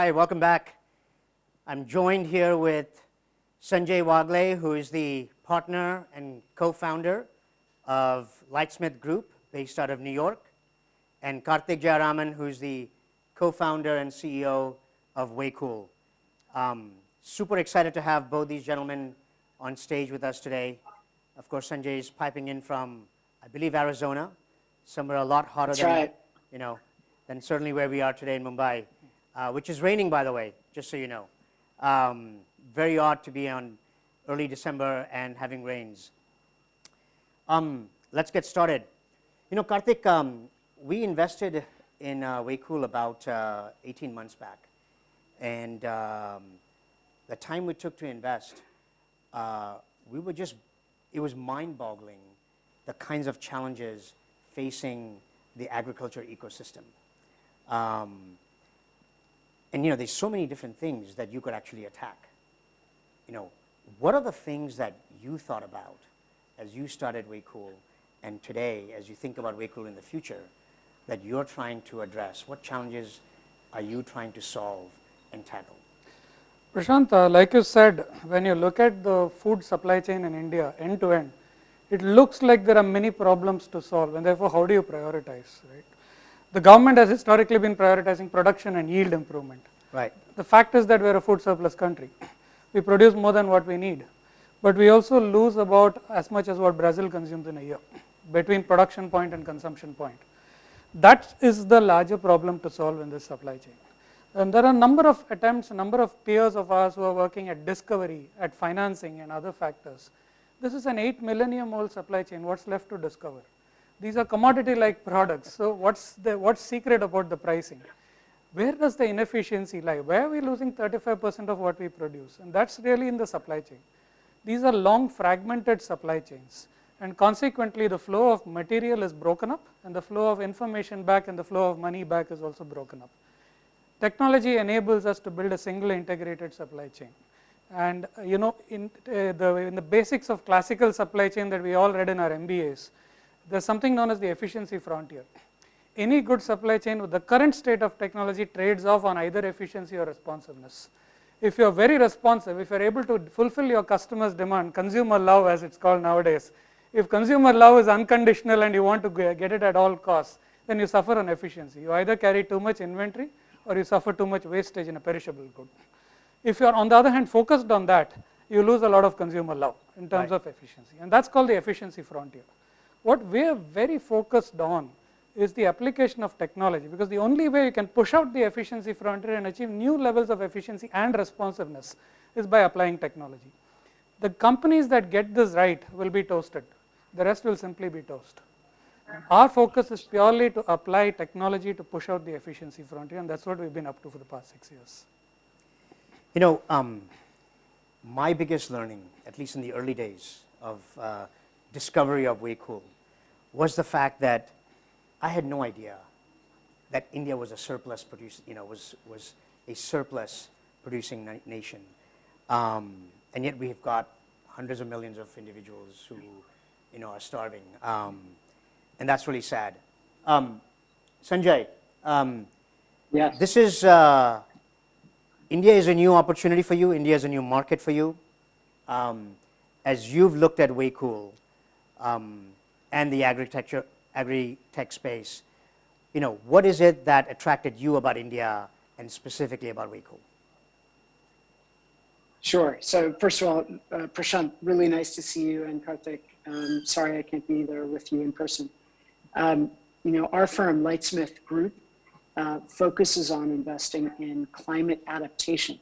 Hi, welcome back. I'm joined here with Sanjay Wagle, who is the partner and co-founder of Lightsmith Group, based out of New York, and Karthik, who's the co-founder and CEO of WayCool. Super excited to have both these gentlemen on stage with us today. Of course, Sanjay is piping in from, I believe, Arizona, somewhere a lot hotter than certainly where we are today in Mumbai, which is raining, by the way, just so you know. Very odd to be on early December and having rains. Let's get started. You know, Karthik, we invested in WayCool about 18 months back, and the time we took to invest, it was mind-boggling, the kinds of challenges facing the agriculture ecosystem. And there's so many different things that you could actually attack. What are the things that you thought about as you started WayCool, and today, as you think about WayCool in the future, that you're trying to address? What challenges are you trying to solve and tackle? Prashant, like you said, when you look at the food supply chain in India end to end, it looks like there are many problems to solve, and therefore how do you prioritize, right? The government has historically been prioritizing production and yield improvement. Right. The fact is that we're a food surplus country. We produce more than what we need, but we also lose about as much as what Brazil consumes in a year between production point and consumption point. That is the larger problem to solve in this supply chain. And there are a number of attempts, a number of peers of ours who are working at discovery, at financing and other factors. This is an 8 millennium old supply chain. What's left to discover? These are commodity-like products. So what's secret about the pricing? Where does the inefficiency lie? Where are we losing 35% of what we produce? And that's really in the supply chain. These are long fragmented supply chains, and consequently the flow of material is broken up, and the flow of information back and the flow of money back is also broken up. Technology enables us to build a single integrated supply chain. And in the basics of classical supply chain that we all read in our MBAs, there's something known as the efficiency frontier. Any good supply chain with the current state of technology trades off on either efficiency or responsiveness. If you're very responsive, if you're able to fulfill your customer's demand, consumer love as it's called nowadays, if consumer love is unconditional and you want to get it at all costs, then you suffer on efficiency. You either carry too much inventory or you suffer too much wastage in a perishable good. If you're on the other hand focused on that, you lose a lot of consumer love in terms of efficiency, and that's called the efficiency frontier. What we're very focused on is the application of technology, because the only way you can push out the efficiency frontier and achieve new levels of efficiency and responsiveness is by applying technology. The companies that get this right will be toasted. The rest will simply be toast. Our focus is purely to apply technology to push out the efficiency frontier, and that's what we've been up to for the past 6 years. My biggest learning, at least in the early days of discovery of WayCool, was the fact that I had no idea that India was a surplus was a surplus producing nation, and yet we've got hundreds of millions of individuals who are starving, and that's really sad. Sanjay, yes. This is India is a new opportunity for you. India is a new market for you. As you've looked at WayCool and the agri-tech space, what is it that attracted you about India and specifically about WayCool? Sure. So first of all, Prashant, really nice to see you, and Karthik. Sorry I can't be there with you in person. Our firm, Lightsmith Group, focuses on investing in climate adaptation.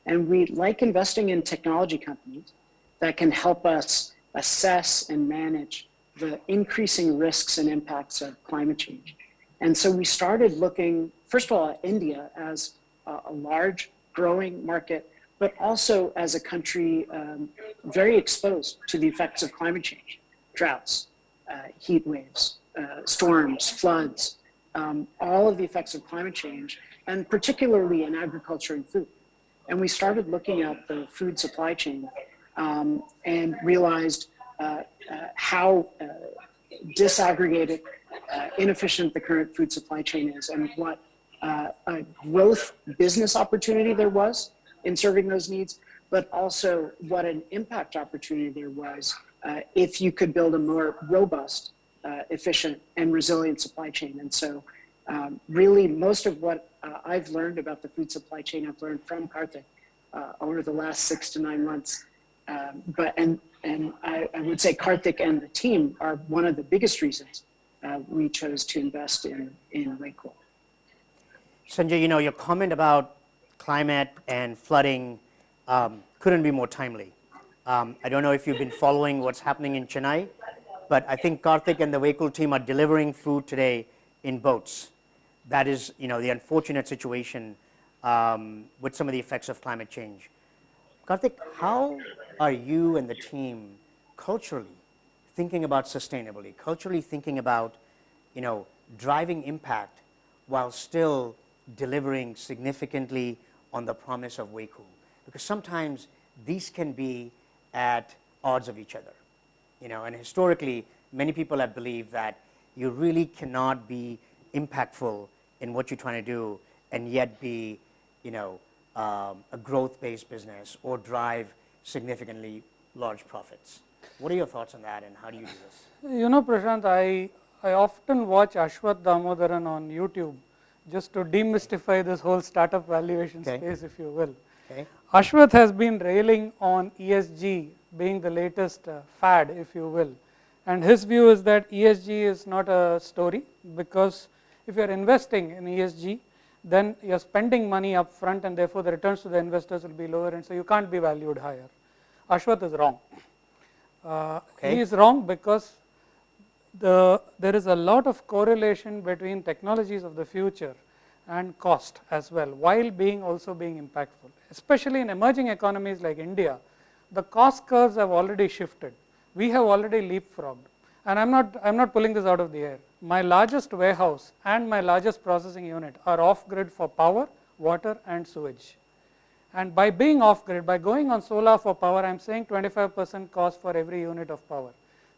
And we like investing in technology companies that can help us assess and manage the increasing risks and impacts of climate change. And so we started looking, first of all, at India as a large growing market, but also as a country very exposed to the effects of climate change, droughts, heat waves, storms, floods, all of the effects of climate change, and particularly in agriculture and food. And we started looking at the food supply chain and realized how disaggregated, inefficient the current food supply chain is, and what growth business opportunity there was in serving those needs, but also what an impact opportunity there was if you could build a more robust, efficient, and resilient supply chain. And so really most of what I've learned about the food supply chain, I've learned from Karthik over the last 6 to 9 months. And I would say Karthik and the team are one of the biggest reasons we chose to invest in WayCool. Sanjay, you know, your comment about climate and flooding couldn't be more timely. I don't know if you've been following what's happening in Chennai, but I think Karthik and the WayCool team are delivering food today in boats. That is, you know, the unfortunate situation with some of the effects of climate change. Karthik, how are you and the team culturally thinking about sustainability, culturally thinking about, you know, driving impact while still delivering significantly on the promise of WayCool? Because sometimes these can be at odds of each other, you know, and historically many people have believed that you really cannot be impactful in what you're trying to do and yet be, you know, a growth-based business or drive significantly large profits. What are your thoughts on that, and how do you do this? You know, Prashant, I often watch Ashwath Damodaran on YouTube just to demystify this whole startup valuation space, if you will. Ashwath has been railing on ESG being the latest fad, if you will. And his view is that ESG is not a story, because if you are investing in ESG, then you are spending money up front, and therefore the returns to the investors will be lower, and so you can't be valued higher. Ashwath is wrong. He is wrong because there is a lot of correlation between technologies of the future and cost as well, while also being impactful. Especially in emerging economies like India, the cost curves have already shifted. We have already leapfrogged. And I'm not pulling this out of the air. My largest warehouse and my largest processing unit are off-grid for power, water, and sewage. And by being off-grid, by going on solar for power, I'm saying 25% cost for every unit of power.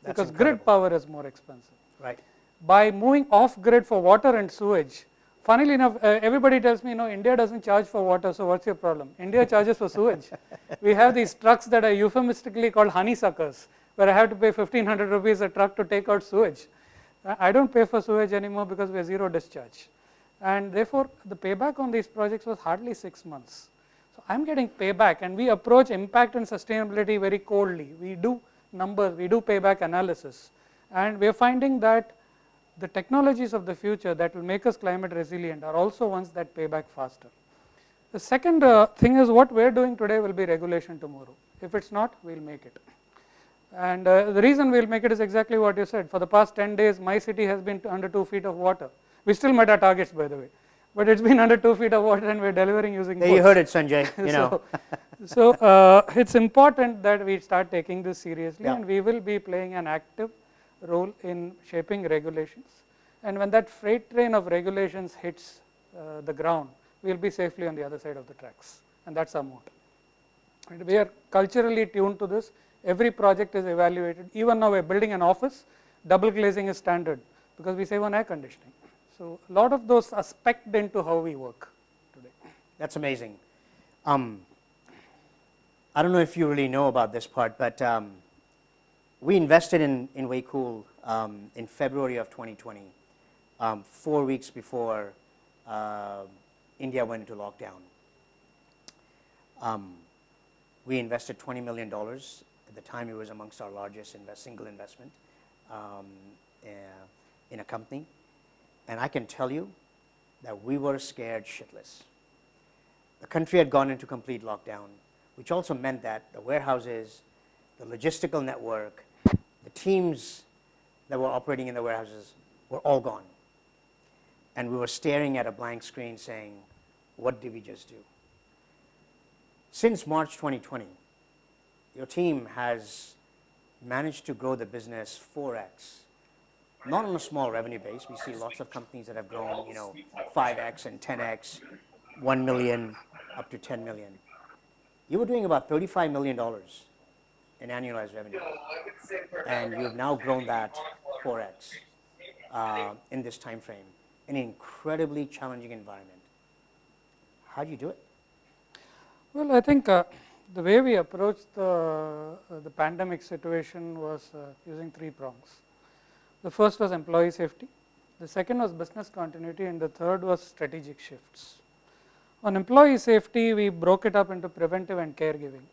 That's because incredible. Grid power is more expensive. Right. By moving off-grid for water and sewage, funnily enough, everybody tells me, no, India doesn't charge for water, so what's your problem? India charges for sewage. We have these trucks that are euphemistically called honeysuckers, where I have to pay 1,500 rupees a truck to take out sewage. I don't pay for sewage anymore because we are zero discharge. And therefore, the payback on these projects was hardly 6 months. So I'm getting payback, and we approach impact and sustainability very coldly. We do numbers, we do payback analysis, and we are finding that the technologies of the future that will make us climate resilient are also ones that pay back faster. The second thing is, what we are doing today will be regulation tomorrow. If it's not, we'll make it. And the reason we'll make it is exactly what you said. For the past 10 days, my city has been under 2 feet of water. We still met our targets, by the way, but it's been under 2 feet of water, and we're delivering using boats. You heard it, Sanjay. You know. So it's important that we start taking this seriously, Yeah. and we will be playing an active role in shaping regulations. And when that freight train of regulations hits the ground, we'll be safely on the other side of the tracks, and that's our motto. And we are culturally tuned to this. Every project is evaluated. Even now we're building an office, double glazing is standard because we save on air conditioning. So a lot of those are specced into how we work today. That's amazing. I don't know if you really know about this part, but we invested in WayCool in February of 2020, 4 weeks before India went into lockdown. We invested $20 million. At the time, it was amongst our largest single investment in a company. And I can tell you that we were scared shitless. The country had gone into complete lockdown, which also meant that the warehouses, the logistical network, the teams that were operating in the warehouses were all gone. And we were staring at a blank screen saying, what did we just do? Since March 2020, your team has managed to grow the business 4x, not on a small revenue base. We see lots of companies that have grown, 5x and 10x, 1 million up to 10 million. You were doing about $35 million in annualized revenue, and you have now grown that 4x in this time frame, in an incredibly challenging environment. How do you do it? Well, I think the way we approached the pandemic situation was using 3 prongs. The first was employee safety, the second was business continuity, and the third was strategic shifts. On employee safety, we broke it up into preventive and caregiving.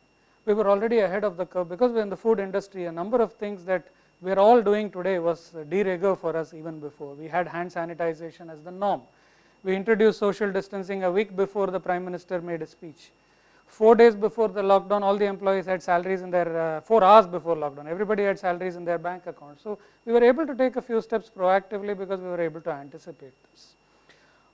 We were already ahead of the curve because we are in the food industry. A number of things that we are all doing today was de rigueur for us even before. We had hand sanitization as the norm. We introduced social distancing a week before the Prime Minister made a speech. 4 days before the lockdown, all the employees had salaries in their 4 hours before lockdown. Everybody had salaries in their bank account. So we were able to take a few steps proactively because we were able to anticipate this.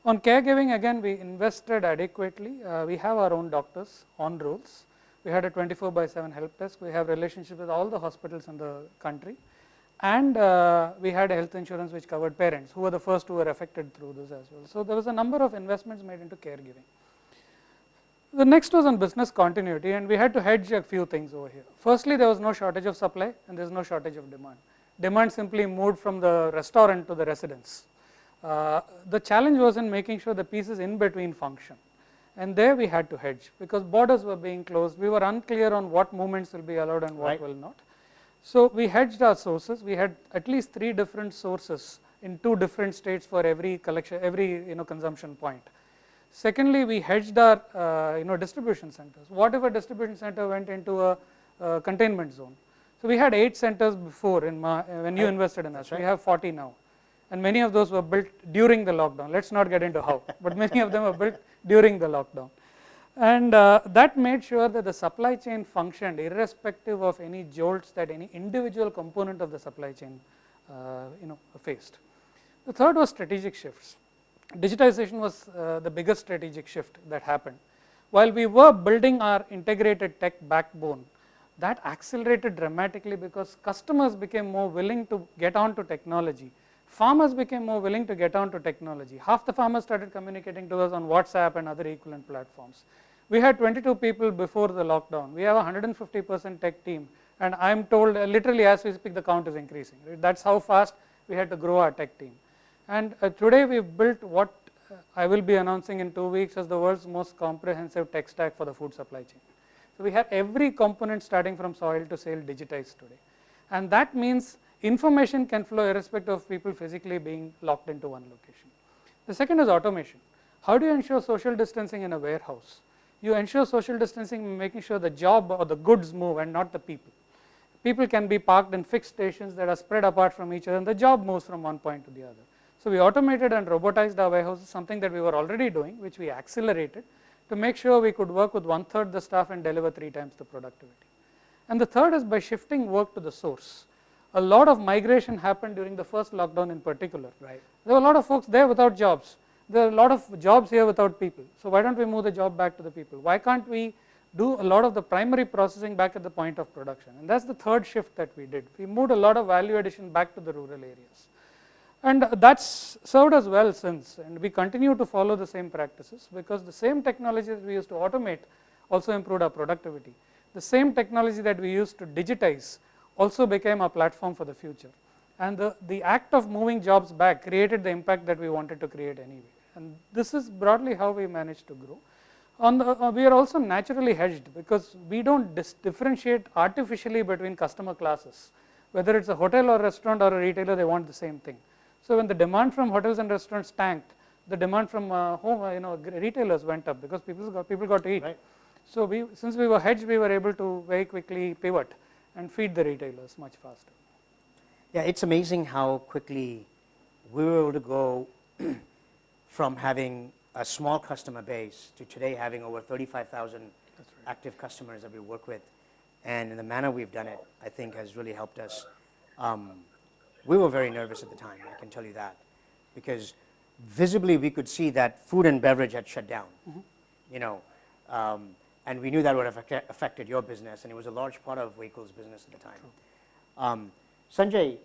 On caregiving, again, we invested adequately. We have our own doctors on rolls. We had a 24/7 help desk. We have relationships with all the hospitals in the country. And we had a health insurance which covered parents who were the first who were affected through this as well. So there was a number of investments made into caregiving. The next was on business continuity, and we had to hedge a few things over here. Firstly, there was no shortage of supply and there is no shortage of demand. Demand simply moved from the restaurant to the residence. The challenge was in making sure the pieces in between function, and there we had to hedge because borders were being closed. We were unclear on what movements will be allowed and what will not. So we hedged our sources. We had at least 3 different sources in 2 different states for every collection, every consumption point. Secondly, we hedged our distribution centers. What if a distribution center went into a containment zone? So we had 8 centers before when you invested in us. We have 40 now, and many of those were built during the lockdown. Let's not get into how, but many of them were built during the lockdown, and that made sure that the supply chain functioned irrespective of any jolts that any individual component of the supply chain faced. The third was strategic shifts. Digitization was the biggest strategic shift that happened. While we were building our integrated tech backbone, that accelerated dramatically because customers became more willing to get onto technology. Farmers became more willing to get onto technology. Half the farmers started communicating to us on WhatsApp and other equivalent platforms. We had 22 people before the lockdown. We have a 150% tech team, and I am told literally as we speak the count is increasing. Right? That's how fast we had to grow our tech team. And today we've built what I will be announcing in 2 weeks as the world's most comprehensive tech stack for the food supply chain. So we have every component starting from soil to sale digitized today, and that means information can flow irrespective of people physically being locked into one location. The second is automation. How do you ensure social distancing in a warehouse? You ensure social distancing making sure the job or the goods move and not the people. People can be parked in fixed stations that are spread apart from each other, and the job moves from one point to the other. So we automated and robotized our warehouses, something that we were already doing, which we accelerated to make sure we could work with 1/3 the staff and deliver 3 times the productivity. And the third is by shifting work to the source. A lot of migration happened during the first lockdown in particular. Right. There were a lot of folks there without jobs. There are a lot of jobs here without people. So why don't we move the job back to the people? Why can't we do a lot of the primary processing back at the point of production? And that's the third shift that we did. We moved a lot of value addition back to the rural areas. And that's served us well since, and we continue to follow the same practices because the same technology that we used to automate also improved our productivity. The same technology that we used to digitize also became our platform for the future. And the act of moving jobs back created the impact that we wanted to create anyway. And this is broadly how we managed to grow. We are also naturally hedged because we don't differentiate artificially between customer classes. Whether it's a hotel or restaurant or a retailer, they want the same thing. So when the demand from hotels and restaurants tanked, the demand from retailers went up because people got to eat. Right. So since we were hedged, we were able to very quickly pivot and feed the retailers much faster. Yeah, it's amazing how quickly we were able to go from having a small customer base to today having over 35,000 active customers that we work with. And in the manner we've done it, I think has really helped us. We were very nervous at the time, I can tell you that, because visibly we could see that food and beverage had shut down, and we knew that would have affected your business, and it was a large part of WayCool's business at the time. Sanjay,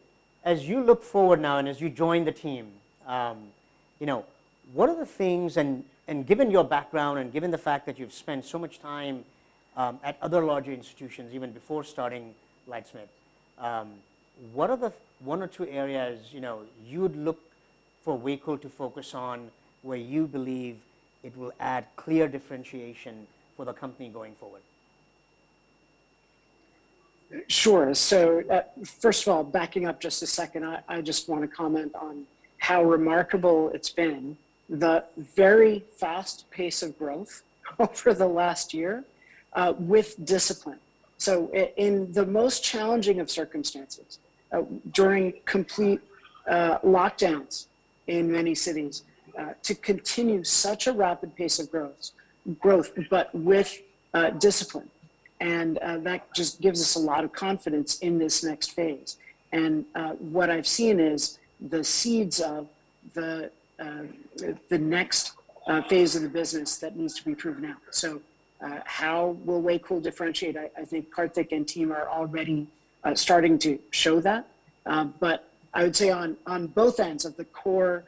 as you look forward now and as you join the team, what are the things, and given your background and given the fact that you've spent so much time at other larger institutions even before starting Lightsmith, what are the 1 or 2 areas you'd look for WayCool to focus on where you believe it will add clear differentiation for the company going forward? Sure. So first of all, backing up just a second, I just want to comment on how remarkable it's been, the very fast pace of growth over the last year with discipline. So in the most challenging of circumstances, during complete lockdowns in many cities, to continue such a rapid pace of growth, but with discipline. And that just gives us a lot of confidence in this next phase. And what I've seen is the seeds of the next phase of the business that needs to be proven out. So how will WayCool differentiate? I think Karthik and team are already starting to show that. But I would say on both ends of the core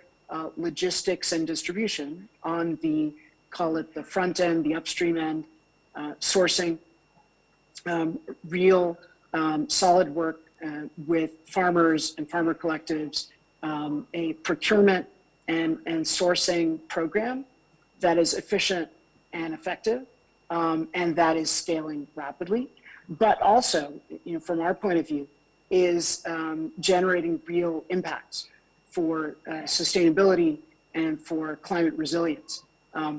logistics and distribution, on the, call it the front end, the upstream end, sourcing, real solid work with farmers and farmer collectives, a procurement and sourcing program that is efficient and effective, and that is scaling rapidly, but also, from our point of view, is generating real impacts for sustainability and for climate resilience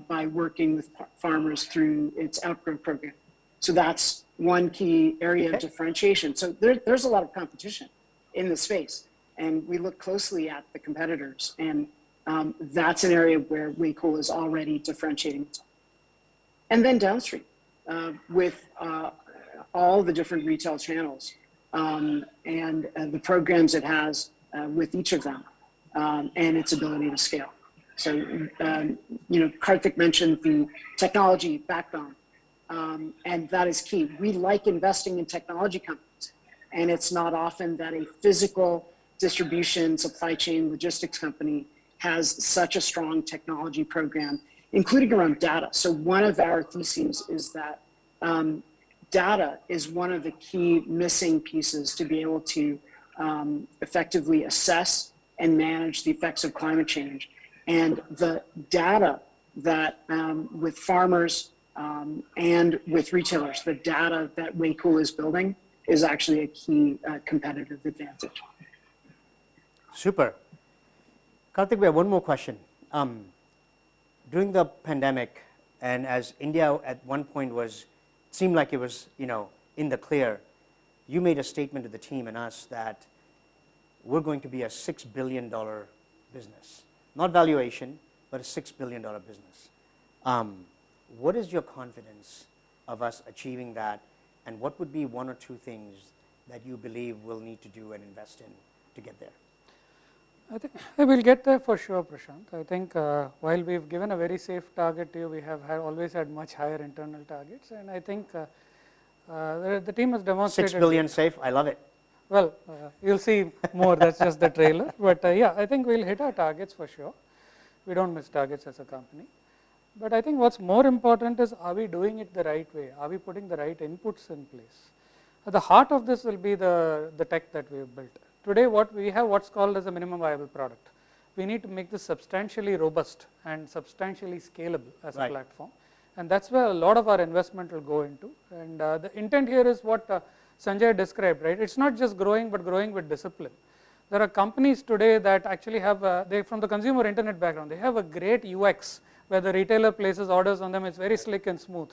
by working with farmers through its outgrowth program. So that's one key area of differentiation. So there's a lot of competition in the space, and we look closely at the competitors, and that's an area where WayCool is already differentiating itself. And then downstream with all the different retail channels and the programs it has with each of them and its ability to scale. So, Karthik mentioned the technology backbone. And that is key. We like investing in technology companies, and it's not often that a physical distribution, supply chain, logistics company has such a strong technology program, including around data. So one of our theses is that data is one of the key missing pieces to be able to effectively assess and manage the effects of climate change. And the data that with farmers, and with retailers, the data that WayCool is building is actually a key competitive advantage. Super. Karthik, we have one more question. During the pandemic, and as India at one point seemed like it was, in the clear, you made a statement to the team and us that we're going to be a $6 billion business. Not valuation, but a $6 billion business. What is your confidence of us achieving that, and what would be one or two things that you believe we'll need to do and invest in to get there? I think we will get there for sure, Prashant. I think while we've given a very safe target to you, we have always had much higher internal targets, and I think the team has demonstrated. 6 billion safe, I love it. Well, you'll see more, that's just the trailer, but yeah, I think we'll hit our targets for sure. We don't miss targets as a company. But I think what's more important is, are we doing it the right way? Are we putting the right inputs in place? At the heart of this will be the tech that we have built. Today what we have what's called as a minimum viable product. We need to make this substantially robust and substantially scalable as a platform. And that's where a lot of our investment will go into. And the intent here is what Sanjay described, right? It's not just growing, but growing with discipline. There are companies today that actually have, they from the consumer internet background, they have a great UX where the retailer places orders on them, it's very slick and smooth.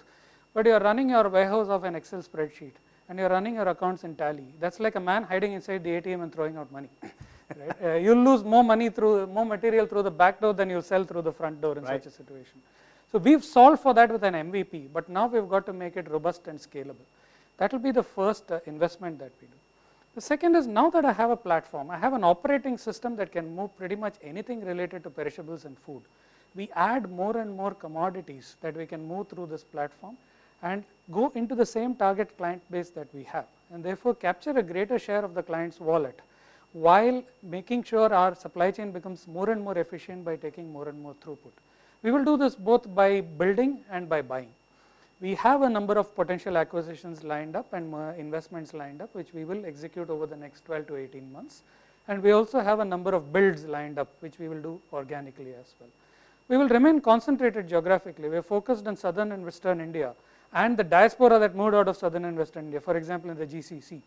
But you are running your warehouse off an Excel spreadsheet, and you are running your accounts in Tally. That's like a man hiding inside the ATM and throwing out money. Right? You'll lose more material through the back door than you'll sell through the front door in such a situation. So we've solved for that with an MVP, but now we've got to make it robust and scalable. That will be the first investment that we do. The second is, now that I have a platform, I have an operating system that can move pretty much anything related to perishables and food. We add more and more commodities that we can move through this platform and go into the same target client base that we have, and therefore capture a greater share of the client's wallet, while making sure our supply chain becomes more and more efficient by taking more and more throughput. We will do this both by building and by buying. We have a number of potential acquisitions lined up and investments lined up, which we will execute over the next 12 to 18 months. And we also have a number of builds lined up, which we will do organically as well. We will remain concentrated geographically. We are focused on southern and western India and the diaspora that moved out of southern and western India, for example, in the GCC.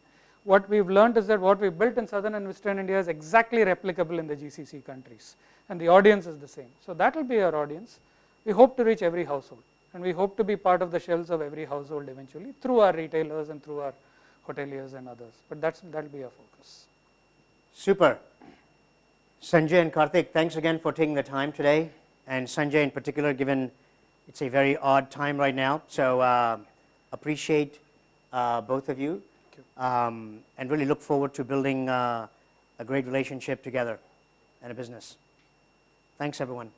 What we have learned is that what we built in southern and western India is exactly replicable in the GCC countries, and the audience is the same. So, that will be our audience. We hope to reach every household, and we hope to be part of the shelves of every household eventually through our retailers and through our hoteliers and others, but that will be our focus. Super. Sanjay and Karthik, thanks again for taking the time today, and Sanjay in particular, given it's a very odd time right now. So appreciate both of you, and really look forward to building a great relationship together and a business. Thanks, everyone.